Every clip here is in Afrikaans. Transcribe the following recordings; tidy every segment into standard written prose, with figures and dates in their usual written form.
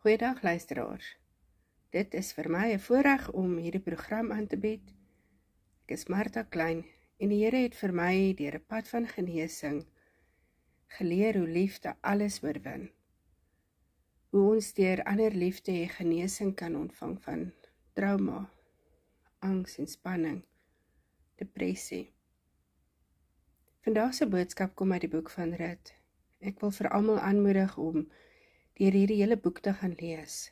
Goeiedag luisteraars. Dit is vir my 'n voorreg om hierdie program aan te bied. Ek is Martha Klein en die Here het vir my deur 'n pad van genesing geleer hoe liefde alles oorwin. Hoe ons deur ander liefde en genesing kan ontvang van trauma, angs en spanning, depressie. Vandag se boodskap kom uit die boek van Rut. Ek wil vir almal aanmoedig om deur hierdie hele boek te gaan lees.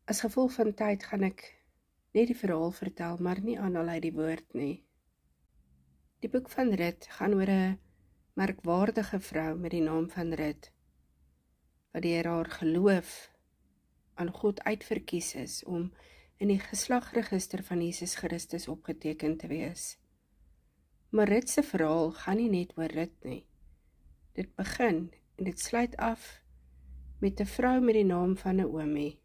As gevolg van tyd gaan ek net die verhaal vertel, maar nie aanhaal uit die woord nie. Die boek van Rut gaan oor 'n merkwaardige vrou met die naam van Rut, wat deur haar geloof aan God uitverkies is om in die geslagregister van Jesus Christus opgeteken te wees. Maar Rut se verhaal gaan nie net oor Rut nie. Dit begin en dit sluit af met 'n vrou met die naam van Naomi.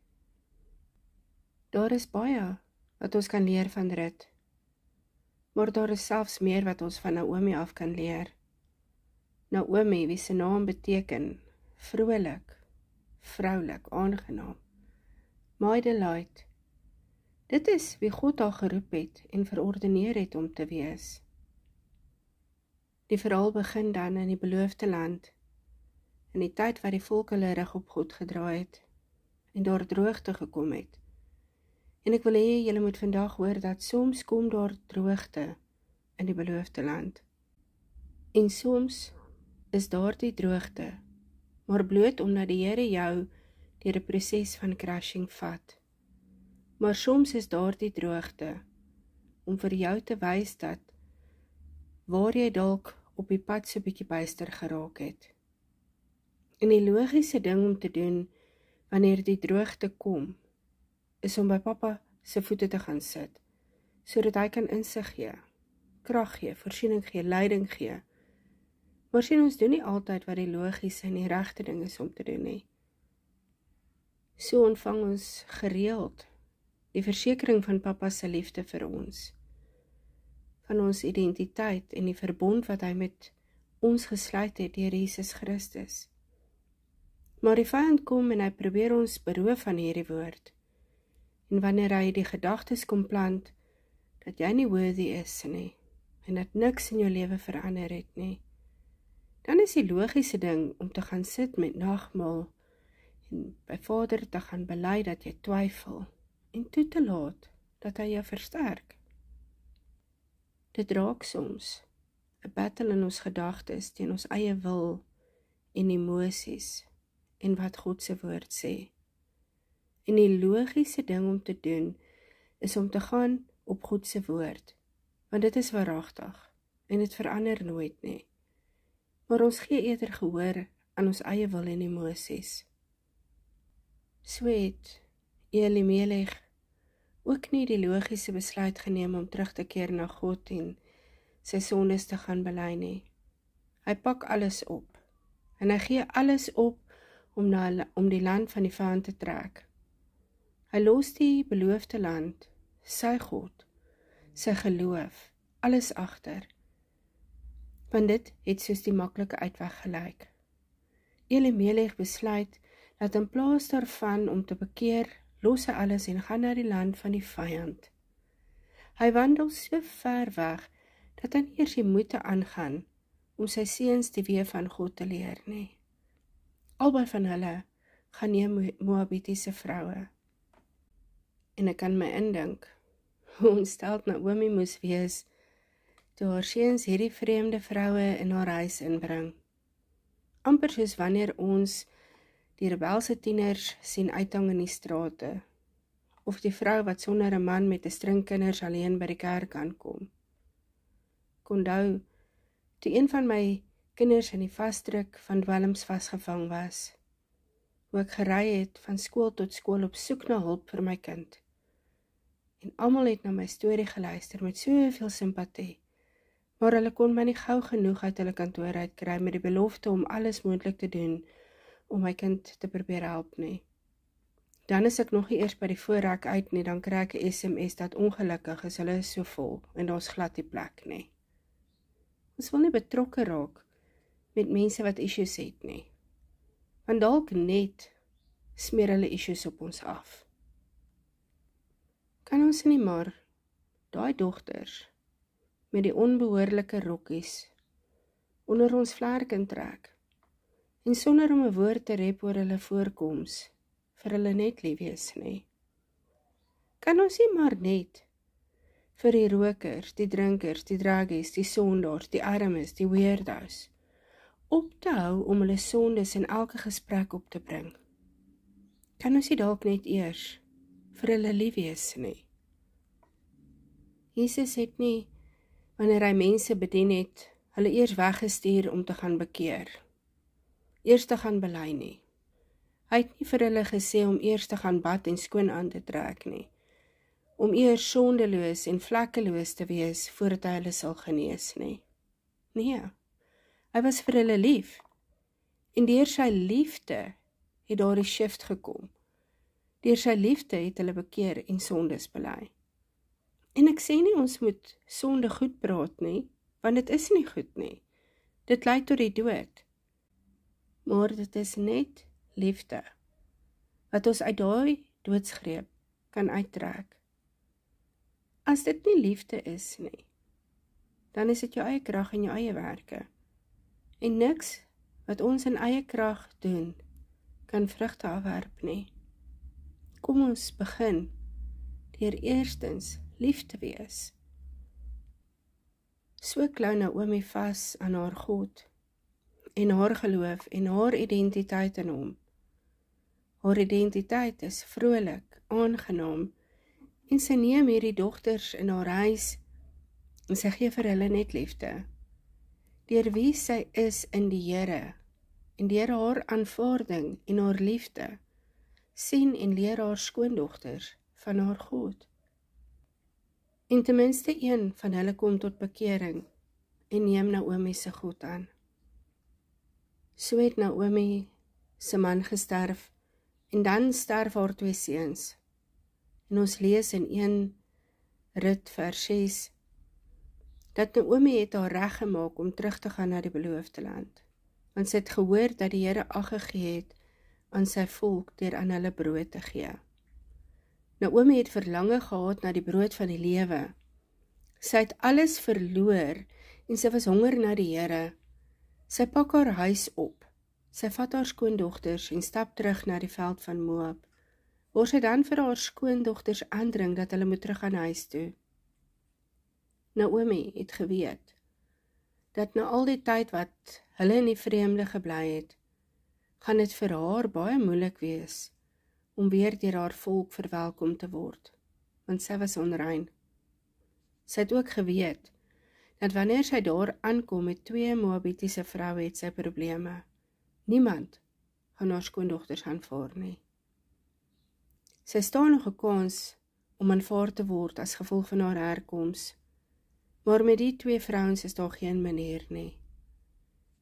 Daar is baie wat ons kan leer van Rut, maar daar is selfs meer wat ons van Naomi af kan leer. Naomi, wie se naam beteken vrolik, vroulik, aangenaam, Maagdelight. Dit is wie God haar geroep het en verordeneer het om te wees. Die verhaal begin dan in die beloofde land, in die tyd wat die volk hulle rug op God gedraai het en daar droogte gekom het. En ek wil hê julle moet vandag hoor dat soms kom daar droogte in die beloofde land. En soms is daar die droogte, maar bloot omdat die Here jou deur 'n proses van crashing vat. Maar soms is daar die droogte om vir jou te wys dat waar jy dalk op die pad so bietjie byster geraak het. En die logiese ding om te doen wanneer die droogte kom, is om by Papa se voete te gaan sit, sodat hy kan insig gee, krag gee, voorsiening gee, leiding gee. Maar sien, ons doen nie altyd wat die logiese en die regte ding is om te doen nie. So ontvang ons gereeld die versekering van Papa se liefde vir ons, van ons identiteit en die verbond wat hy met ons gesluit het deur Jesus Christus. Maar die vyand kom en hy probeer ons beroof van hierdie woord. En wanneer hy die gedagtes kom plant, dat jy nie worthy is nie, en dat niks in jou lewe verander het nie, dan is die logiese ding om te gaan sit met nagmaal, en by Vader te gaan bely dat jy twyfel, en toe te laat, dat hy jou versterk. Dit raak soms 'n battle in ons gedagtes teen ons eie wil en emosies, en wat God se woord sê. En die logiese ding om te doen, is om te gaan op God se woord, want dit is waaragtig, en dit verander nooit nie. Maar ons gee eerder gehoor aan ons eie wil en emosies. So het Elimelech ook nie die logiese besluit geneem om terug te keer na God en sy sondes te gaan bely nie. Hy pak alles op, en hy gee alles op om die land van die vyand te trek. Hy los die beloofde land, sy God, sy geloof, alles agter, want dit het soos die maklike uitweg gelyk. Elimelech besluit dat in plaas daarvan om te bekeer, los hy alles en gaan na die land van die vyand. Hy wandel so ver weg, dat hy nie eers die moeite aangaan om sy seuns die weë van God te leer nie. Albei van hulle gaan neem Moabitiese vroue. En ek kan my indink, hoe ontsteld Naomi moes wees, toe haar seuns hierdie vreemde vroue in haar huis inbring. Amper soos wanneer ons die rebelse tieners sien uithang in die strate, of die vrou wat sonder 'n man met 'n string kinders alleen by die kerk aankom. Ek onthou, toe een van my kinders in die vasdruk van dwelms vasgevang was, hoe ek gery het van skool tot skool op soek na hulp vir my kind. En almal het na my storie geluister met soveel simpatie, maar hulle kon my nie gou genoeg uit hulle kantoor uitkry met die belofte om alles moontlik te doen om my kind te probeer help nie. Dan is ek nog nie eers by die voorrek uit nie, dan kry ek 'n SMS dat ongelukkig is hulle so vol en daar's glad nie plek nie. Ons wil nie betrokke raak met mense wat issues het nie. Want dalk net smeer hulle issues op ons af. Kan ons nie maar daai dogters met die onbehoorlike rokkies onder ons vlerken trek en sonder om 'n woord te rep oor hulle voorkoms vir hulle net lief wees nie? Kan ons nie maar net vir die rokers, die drinkers, die druggies, die sondaars, die armes, die weirdos op te hou om hulle sondes in elke gesprek op te bring? Kan ons nie dalk net eers vir hulle lief wees nie? Jesus het nie, wanneer hy mense bedien het, hulle eers weggestuur om te gaan bekeer, eers te gaan bely nie. Hy het nie vir hulle gesê om eers te gaan bad en skoon aan te trek nie, om eers sondeloos en vlekkeloos te wees voordat hy hulle sal genees nie. Nee, hy was vir hulle lief, en deur sy liefde het daar die shift gekom. Deur sy liefde het hulle bekeer en sondes bely. En ek sê nie ons moet sonde goed praat nie, want dit is nie goed nie. Dit lei tot die dood. Maar dit is net liefde wat ons uit daai doodsgreep kan uittrek. As dit nie liefde is nie, dan is dit jou eie krag en jou eie werke. En niks wat ons in eie krag doen, kan vrugte afwerp nie. Kom ons begin deur eerstens lief te wees. So klou Naomi vas aan haar God en haar geloof en haar identiteit in hom. Haar identiteit is vrolik, aangenaam en sy neem hierdie dogters in haar huis en sy gee vir hulle net liefde. Deur wie sy is in die Here en deur haar aanvaarding en haar liefde sien en leer haar skoondogters van haar God. En ten minste een van hulle kom tot bekering en neem Naomi se God aan. So het Naomi se man gesterf en dan sterf haar 2 seuns. En ons lees in 1 Rut vers 6 dat Naomi het haar reg gemaak om terug te gaan na die beloofde land, want sy het gehoor dat die Here ag gegee het aan sy volk deur aan hulle brood te gee. Naomi het verlange gehad na die brood van die lewe. Sy het alles verloor en sy was honger na die Here. Sy pak haar huis op. Sy vat haar skoondogters en stap terug na die veld van Moab, waar sy dan vir haar skoondogters aandring dat hulle moet terug aan huis toe. Naomi het geweet dat na al die tyd wat hulle in die vreemde gebly het, gaan dit vir haar baie moeilik wees om weer deur haar volk verwelkom te word, want sy was onrein. Sy het ook geweet dat wanneer sy daar aankom met 2 Moabitiese vroue het sy probleme. Niemand gaan haar skoondogters aanvaar nie. Sy staan nog 'n kans om aanvaar te word as gevolg van haar herkoms, maar met die 2 vrouens is daar geen manier nie.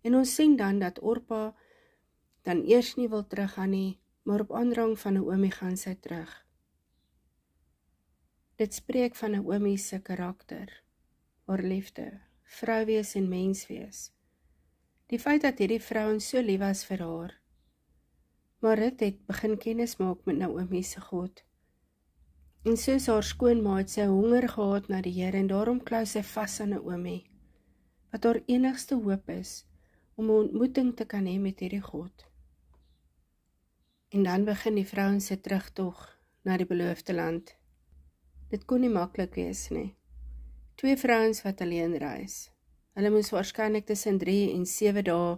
En ons sien dan dat Orpa dan eers nie wil teruggaan nie, maar op aandrang van Naomi gaan sy terug. Dit spreek van Naomi se karakter, haar liefde, vrou wees en mens wees. Die feit dat hierdie vrouens so lief was vir haar. Maar Rut het begin kennis maak met Naomi se God. En soos haar skoonma het sy honger gehad na die Here en daarom klou sy vas aan Naomi, wat haar enigste hoop is om 'n ontmoeting te kan hê met hierdie God. En dan begin die vrouens se terugtog na die beloofde land. Dit kon nie maklik wees nie. 2 vrouens wat alleen reis. Hulle moes waarskynlik tussen 3 en 7 dae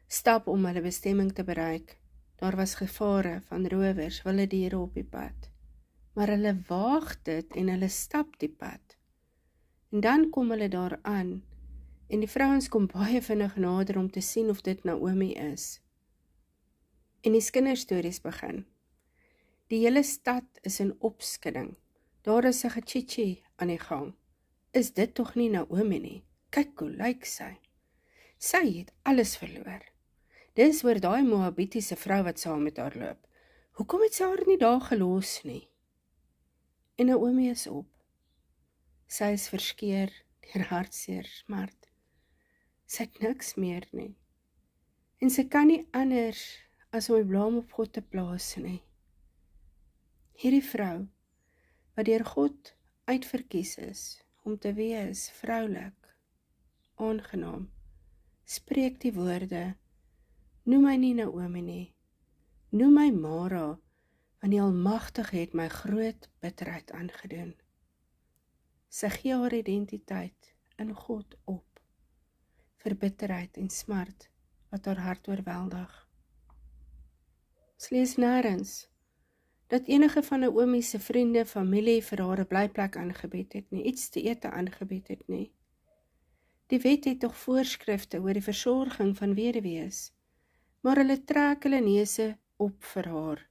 stap om hulle bestemming te bereik. Daar was gevare van rowers, wilde diere op die pad. Maar hulle waag dit en hulle stap die pad. En dan kom hulle daar aan en die vrouens kom baie vinnig nader om te sien of dit Naomi is. En die kinderstories begin. Die hele stad is in opskudding. Daar is 'n gechichi aan die gang. Is dit tog nie Naomi nie? Kyk hoe lyk sy. Sy het alles verloor. Dis oor daai Moabitiese vrou wat saam met haar loop. Hoekom het sy haar nie daar gelos nie? En Naomi is op. Sy is verskeer deur hartseer, smart. Sy het niks meer nie. En sy kan nie anders as om die blame op God te plaas nie. Hierdie vrou, wat deur God uitverkies is, om te wees vroulik, aangenaam, spreek die woorde, noem my nie Naomi nie, noem my Mara, want die Almagtige het my groot bitterheid aangedoen. Sy gee haar identiteit in God op, vir bitterheid en smart, wat haar hart oorweldig. Ons lees nêrens, dat enige van Naomi se vriende, familie vir haar 'n blyplek aangebied het nie, iets te ete aangebied het nie. Die wet het tog voorskrifte oor die versorging van weduwees, maar hulle trek hulle neuse op vir haar.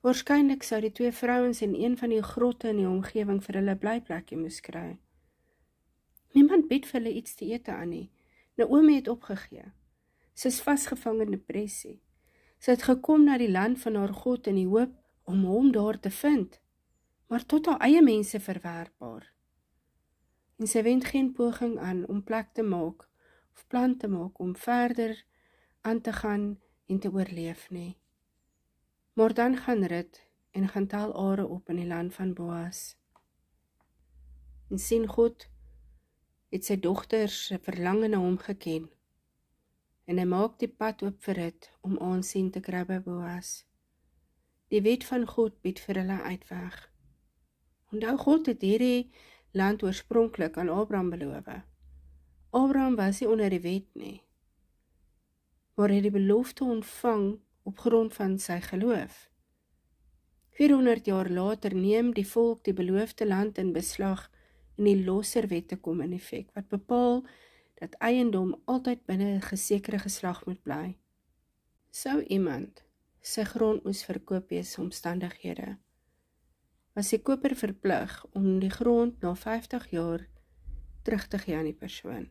Waarskynlik sou die twee vrouens in een van die grotte in die omgewing vir hulle blyplekkie moes kry. Niemand bied vir hulle iets te ete aan nie. Naomi het opgegee. Sy is vasgevang in depressie. Sy het gekom na die land van haar God in die hoop om hom daar te vind, maar tot haar eie mense verwerpbaar. En sy wend geen poging aan om plek te maak of plan te maak om verder aan te gaan en te oorleef nie. Maar dan gaan Rut en gaan tel are op in die land van Boas. En sien God het sy dogters se verlange na hom geken. En hy maak die pad oop vir Rut om aansien te kry by Boas. Die wet van God bied vir hulle uitweg. Onthou, God het hierdie land oorspronklik aan Abraham beloof. Abraham was nie onder die wet nie, maar het die belofte ontvang op grond van sy geloof. 400 jaar later neem die volk die beloofde land in beslag en die Losserwette kom in effek, wat bepaal dat eiendom altyd binne 'n gesekerde geslag moet bly. Sou iemand sy grond moes verkoop weens omstandighede, was die koper verplig om die grond na 50 jaar terug te gee aan die persoon.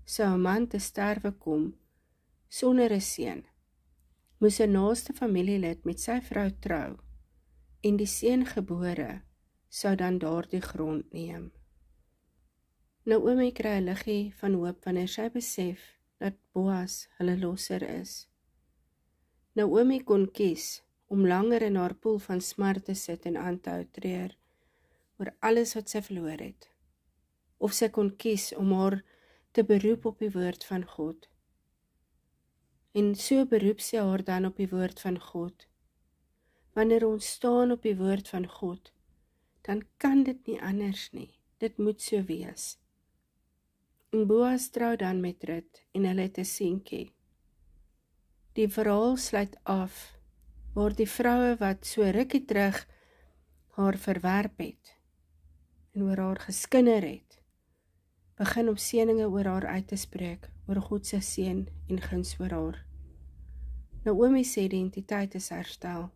Sou 'n man te sterwe kom sonder 'n seun, moes 'n naaste familielid met sy vrou trou en die seun gebore sou dan daardie grond neem. Naomi kry 'n liggie van hoop wanneer sy besef dat Boas hulle losser is. Naomi kon kies om langer in haar poel van smart te sit en aan te hou treur oor alles wat sy verloor het. Of sy kon kies om haar te beroep op die woord van God. En so beroep sy haar dan op die woord van God. Wanneer ons staan op die woord van God, dan kan dit nie anders nie. Dit moet so wees. En Boas trou dan met Rut en hulle het 'n seentjie. Die verhaal sluit af, waar die vroue wat so rukkie terug haar verwerp het en oor haar geskinder het, begin om seëninge oor haar uit te spreek, oor God se seën en guns oor haar. Naomi se identiteit is herstel.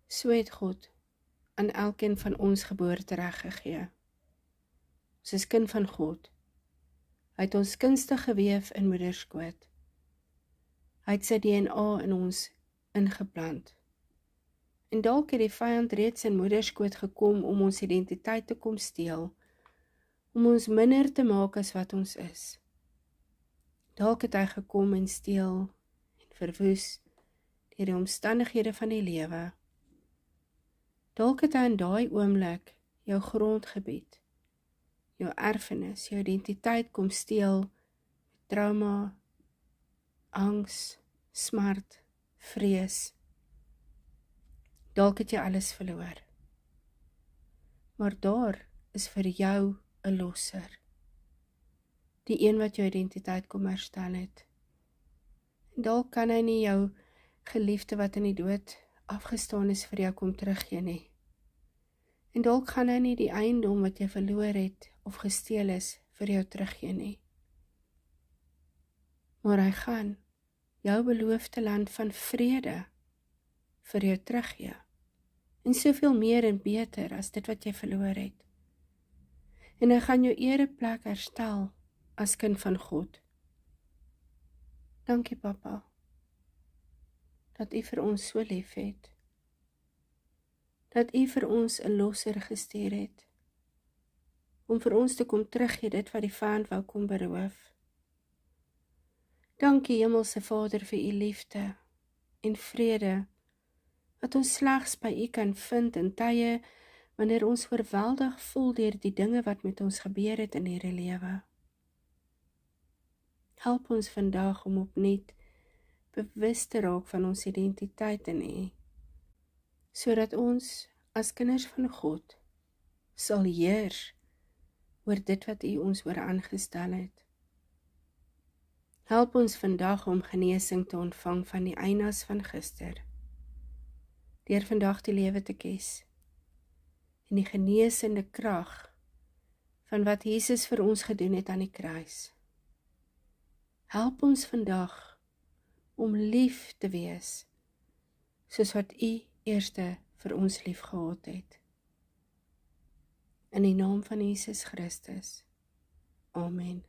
So het God aan elkeen van ons geboortereg gegee. Ons is kind van God. Hy het ons kunstig geweef in moederskoot. Hy het sy DNA in ons ingeplant. En dalk het die vyand reeds in moederskoot gekom om ons identiteit te kom steel, om ons minder te maak as wat ons is. Dalk het hy gekom en steel en verwoes deur die omstandighede van die lewe. Dalk het hy in daai oomblik jou grondgebied, jou erfenis, jou identiteit kom steel met trauma, angs, smart, vrees. Dalk het jy alles verloor. Maar daar is vir jou 'n losser. Die een wat jou identiteit kom herstel het. En dalk kan hy nie jou geliefde wat in die dood afgestaan is vir jou kom teruggee nie. En dalk gaan hy nie die eiendom wat jy verloor het of gesteel is vir jou teruggee nie. Maar hy gaan jou beloofde land van vrede vir jou teruggee. En soveel meer en beter as dit wat jy verloor het. En hy gaan jou ereplek herstel as kind van God. Dankie Papa, dat U vir ons so lief het. Dat U vir ons 'n losser gestuur het, om vir ons te kom teruggee dit wat die vyand wou kom beroof. Dankie Hemelse Vader vir u liefde en vrede, wat ons slegs by u kan vind in tye wanneer ons oorweldig voel deur die dinge wat met ons gebeur het in hierdie lewe. Help ons vandag om opnuut bewus te raak van ons identiteit in u, sodat ons as kinders van God sal heers oor dit wat u ons oor aangestel het. Help ons vandag om genesing te ontvang van die eienaars van gister, deur vandag die lewe te kies, en die genesende krag van wat Jesus vir ons gedoen het aan die kruis. Help ons vandag om lief te wees, soos wat u eerste vir ons lief gehad het. In die naam van Jesus Christus. Amen.